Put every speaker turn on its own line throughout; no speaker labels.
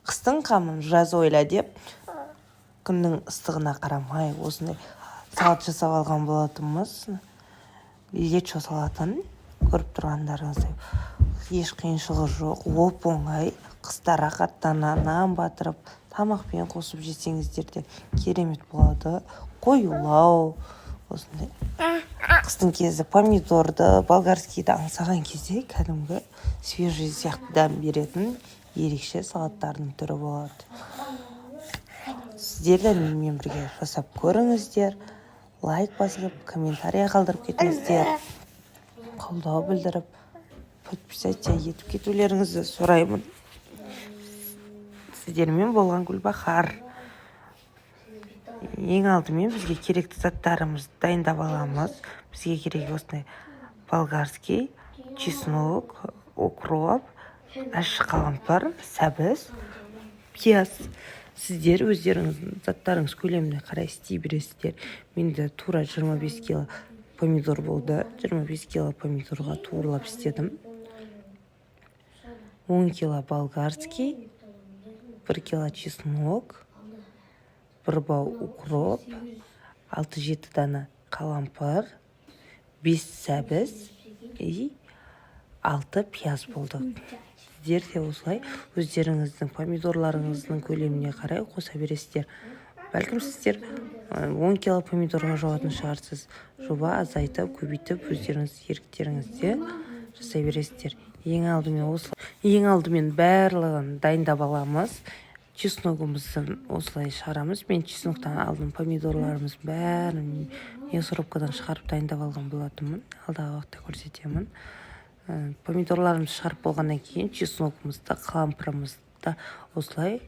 қыстың қамын жаз ойла деп күннің ыстығына қарамай осындай салат жасап алған болатынбыз. Лечо салатын көріп тұрғандарыңыздай еш қиыншылығы жоқ, оп-оңай. Қыста рахаттана нан батырып тамақпен қосып жесеңіздер де керемет болады. Қоюлау осындай қыстың кезі помидорды, болгарскийді аңсаған кезде кәдімгі свежий сияқты дәм беретін ерекше салаттардың түрі болады. Сіздер де менімен бірге жасап көріңіздер. Лайк басып, комментария қалдырып кетіңіздер. Қолдау білдіріп, подписаться етіп кетулеріңізді сұраймын. Сіздермен болған Гүлбахар. Ең алдымен бізге керекті заттарымызды дайындап аламыз. Бізге керек осындай болгарский, чеснок, укроп, ащы қалампыр, сәбіз, пияз. Сіздер өздеріңіздің заттарыңыз көлеміне қарай істей бересіздер. Менде тура 25 кило помидор болды. 25 кило помидорға туырлап істедім. 10 кило болгарский, 1 кило чеснок, 1 бау укроп, 6-7 дана қалампыр, 5 сәбіз и 6 пияз болды. Сіздер де осылай өздеріңіздің помидорларыңыздың көлеміне қарай қоса бересіздер. Бәлкім сіздер 10 кило помидорға жауатын шығарсыз. Жоба азайтып, көбейтіп өздеріңіз еріктеріңізде жасай бересіздер. Ең алдымен барлығын дайындап аламыз. Чесногымызды осылай шығарамыз. Мен чесноктан алдым помидорларымыз бәрін мясорубкадан шығарып дайындап алған болатынмын. Алдағы уақытта көрсетемін. Помидорларымызды шығарып болғаннан кейін чесногымызды, қалампырымызды осылай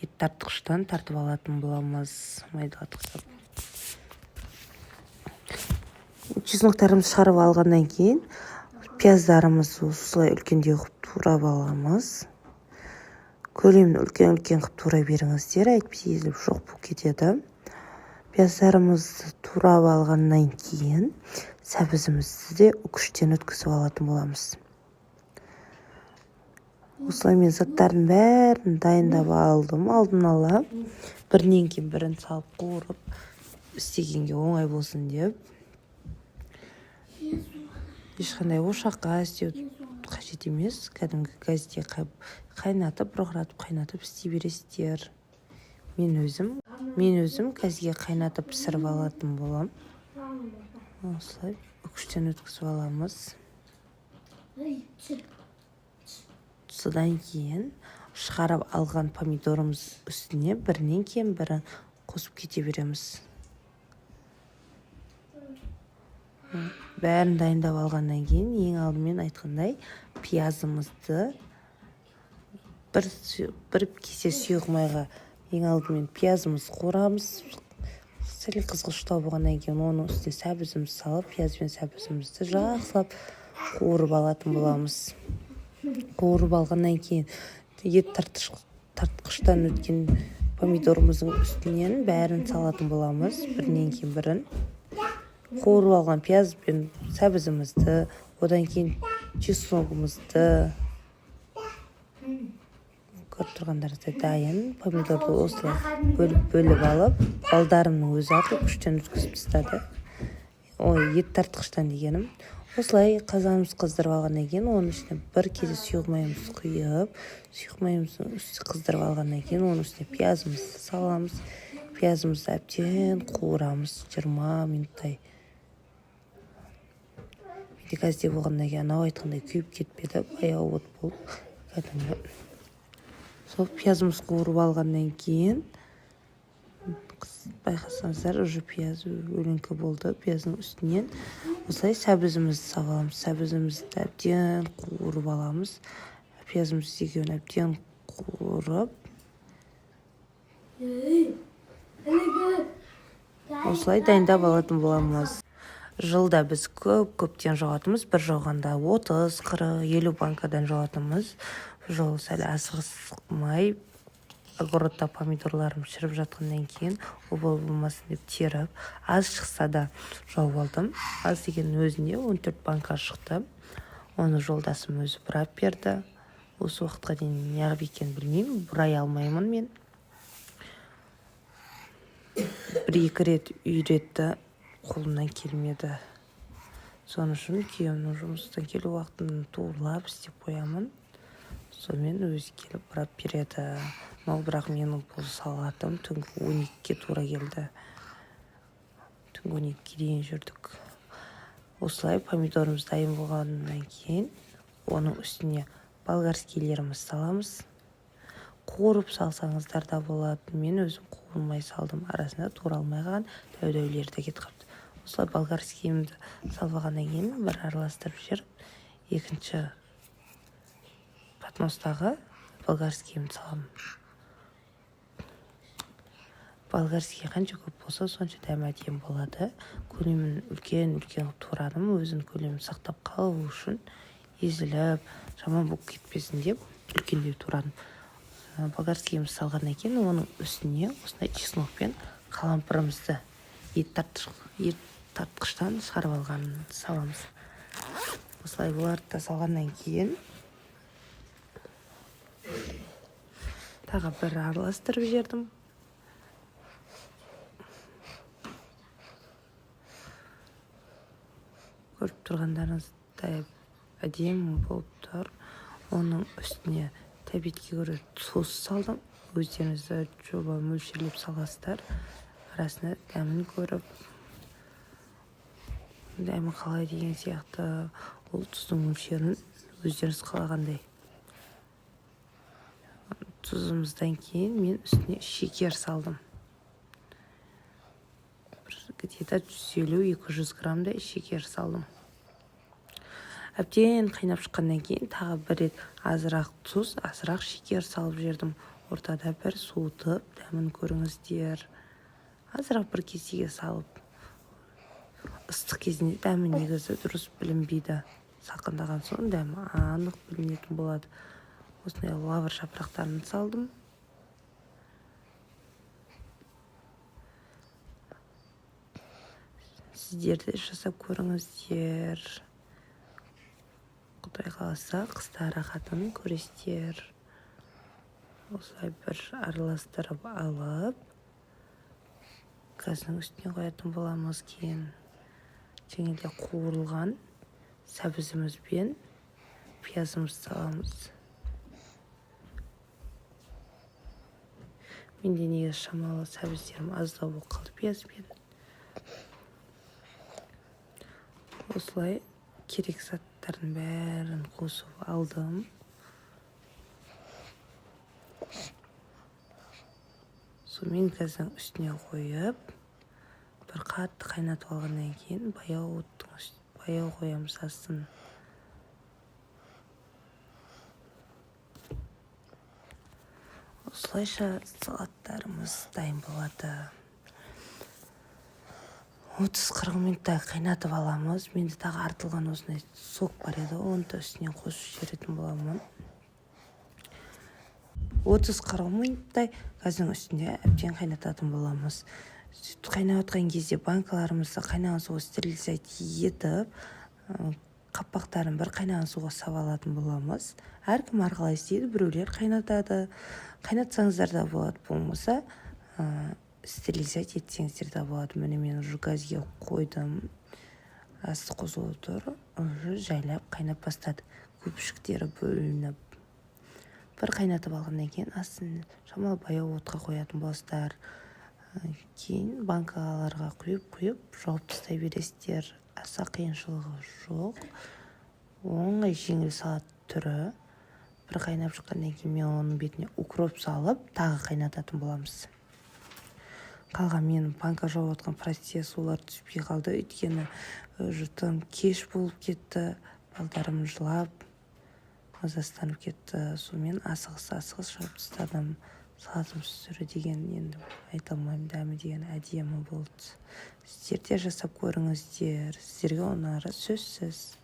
ет тартқыштан тартып алатын боламыз. Майдалатқызып. Чесноктарымызды шығарып алғаннан кейін пияздарымызды осылай үлкендеу қылып турап аламыз. Көлемін үлкен қылып тура беріңіздер, әйтпесе езіліп жоқ болып кетеді. Пияздарымызды турап алғаннан кейін сәбізімізді де үкіштен өткізіп алатын боламыз. Осылай мен заттардың бәрін дайындап алдым. Алдын ала бірінен кейін бірін салып қуырып істегенге оңай болсын деп. Ешқандай ошаққа істеу қажет емес. Кәдімгі газде қайнатып, қайнатып істей бересіздер. Мен өзім газге қайнатып пісіріп алатын болам. Осылай үкіштен өткізіп аламыз. Содан кейін шығарып алған помидорымыз үстіне бірінен кейін бірін қосып кете береміз. Бәрін дайындап алғаннан кейін ең алдымен айтқандай пиязымызды бір кесе сұйық майға ең алдымен пиязымызды қуырамыз. Сәл қызғыштау болғаннан кейін оның үстіне сәбізімізді салып, пияз бен сәбізімізді жақсылап қуырып алатын боламыз. Қуырып алғаннан кейін ет тартқыштан өткен помидорымыздың үстінен бәрін салатын боламыз. Бірінен кейін бірін. Қуырып алған пияз бен сәбізімізді, одан кейін чесногымызды көріп тұрғандарыңыздай дайын. Помидорды осылай бөліп алып, балдарымның өзі артып күштен өткізіп тастады. Ет тартқыштан дегенім. Осылай қазанымыз қыздырып алғаннан кейін оның үстіне бір кесе сұйық майымызды құйып, сұйық майымыздың үсті қыздырып алғаннан кейін оның үстіне пиязымызды саламыз. Пиязымызды әбден қуырамыз 20 минуттай. Газде болғаннан кейін анау айтқандай күйіп кетпеді, баяу от болып кәдімгі. Сол пиязымыз қуырып алғаннан кейін байқасаңыздар, уже пияз өлеңкі болды. Пияздың үстінен осылай сәбізімізді саламыз. Сәбізімізді әбден қуырып аламыз. Пиязымызды екеуін әбден қуырып осылай дайындап алатын боламыз. Жылда біз көптен жауатымыз. Бір жауғанда 30, 40, 50 банкадан жауатымыз. Жол сәл асығысмай огородта помидорларым шіріп жатқаннан кейін обал болмасын деп теріп, аз шықса да жауып алдым. Аз деген өзінде 14 банка шықты. Оны жолдасым өзі бұрап берді. осы уақытқа дейін неғып екенін білмеймін, бұрай алмаймын мен. Бір-екі рет үйретті, қолымнан келмеді. Соны үшін күйеуімнің жұмыстан келу уақытын туырлап істеп қоямын. Сонымен өзі келіп бұрап береді. Но бірақ менің бұл салатым түнгі 12-ге тура келді. Түнгі 12-ге дейін жүрдік. Осылай помидорымыз дайын болғаннан кейін оның үстіне болгарскийлеріміз саламыз. Қуырып салсаңыздар да болады. Мен өзім қуырмай салдым. Арасында тура алмай қалған дәу-дәулері де кетіп қалыпты. Осылай болгарскиімді салғаннан кейін бір араластырып жіберіп, екінші подностағы болгарскиімді саламын. Болгарский қанша көп болса, сонша дәмі әдемі болады. Көлемін үлкен турадым, өзінің көлемін сақтап қалу үшін езіліп, жаман болып кетпесін деп үлкендеу турадым. Болгарскиімді салғаннан кейін оның үстіне осындай чеснокпен қалампырымызды ет тартқыштан шығарып алғанын саламыз. Осылай бұларды да салғаннан кейін тағы бір араластырып жібердім. Көріп тұрғандарыңыздай әдемі болып тұр. Оның үстіне тәбетке көрі тұз салдым. Өздеріңізді жоба мөлшерлеп саласыздар. Арасында дәмін көріп, дәмі қалай деген сияқты ол тұздың мөлшерін өздеріңіз қалағандай. Тұзымыздан кейін мен үстіне шекер салдым. Где-то 150-200 граммдай шекер салдым. Әбден қайнап шыққаннан кейін тағы бір рет азырақ тұз, азырақ шекер салып жердім. Ортада бір суытып, дәмін көріңіздер. Азырақ бір кесеге салып. Ыстық кезінде дәмі негізі дұрыс білінбейді. Сақындаған соң дәмі анық білінетін болады. Осындай лавр жапырақтарын салдым. Сіздер де жасап көріңіздер. Құдай қаласа қыста рахатын көресіздер. Осылай бір араластырып алып, газдың үстіне қоятын боламыз кейін. Жеңілде қуырылған сәбізіміз бен пиязымызды саламыз. Менде неге шамалы сәбіздерім аздау болып қалды пиязбен. Осылай керек заттардың бәрін қосып алдым. Сонымен газдың үстіне қойып, бір қатты қайнатып алғаннан кейін баяу қоямыз астын. Осылайша салаттарымыз дайын болады. 30-40 минутта қайнатып аламыз. Менде тағы артылған осындай сок бар еді, оны да үстіне қосып жіберетін боламын. 30-40 минуттай газдың үстінде әбден қайнататын боламыз. Қайнап отқан кезде банкаларымызды қайнаған суға стерилизация етіп, қапақтарын бір қайнаған суға салып алатын боламыз. Әркім арқылай істейді, біреулер қайнатады. Қайнатсаңыздар да болады, болмаса стерилизация етсеңіздер де болады. Міне мен уже газге қойдым. Асты қосылып тұр, уже жайлап қайнап бастады. Көпшіктері бөлініп. Бір қайнатып алғаннан кейін астын шамалы баяу отқа қоятын боласыздар. Кейін банкаларға құйып жауып тастай бересіздер. Аса қиыншылығы жоқ. Оңай жеңіл салат түрі. Бір қайнап шыққаннан кейін мен оның бетіне укроп салып, тағы қайнататын боламыз. Қалған менің банка жауып отқан процесс олар түспей қалды. Өйткені жұртым кеш болып кетті. Балдарым жылап, мазастанып кетті. Сонымен асығыс жауып тастадым. Салатым сүрі деген енді айта алмаймын, дәмі деген әдемі болды. Сіздер де жасап көріңіздер. Сіздерге ұнары сөзсіз.